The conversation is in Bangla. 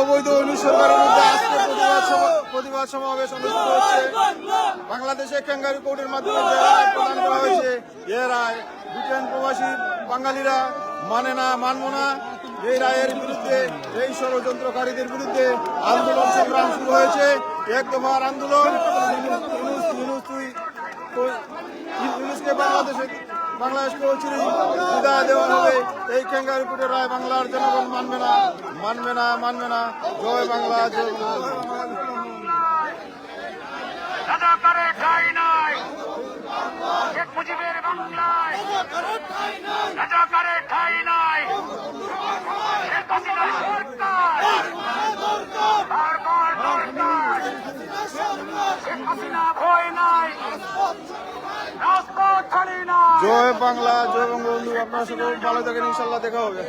অবৈধ সরকারের মধ্যে আজকে প্রতিবাদ সমাবেশ অনুষ্ঠিত হচ্ছে। বাংলাদেশে ক্যাঙ্গারু কোর্টের মাধ্যমে যে রায় প্রদান করা হয়েছে, এ রায় ব্রিটেন প্রবাসী বাঙালিরা মানে না, মানব না। এই রায়ের বিরুদ্ধে, এই ষড়যন্ত্রকারীদের বিরুদ্ধে আন্দোলন সংগ্রাম শুরু হয়েছে। এক দফার আন্দোলন। ইউনুসকে বাংলাদেশকে চিরই বিদায় দেওয়া হবে। এই ক্যাঙ্গারু কোর্টের রায় বাংলার জনগণ মানবে না, মানবে না, মানবে না। জয় বাংলা, জয় বাংলা। রাজাকারের ঠাঁই নাই শেখ মুজিবের বাংলায়, রাজাকারের ঠাঁই নাই শেখ হাসিনার সরকার, বারবার দরকার শেখ হাসিনা ভয় নাই, রাজপথ ছাড়ি না। জয় বাংলা, জয় বঙ্গবন্ধু। আপনারা সকল ভালো থাকেন, ইনশাল্লাহ দেখা হবে।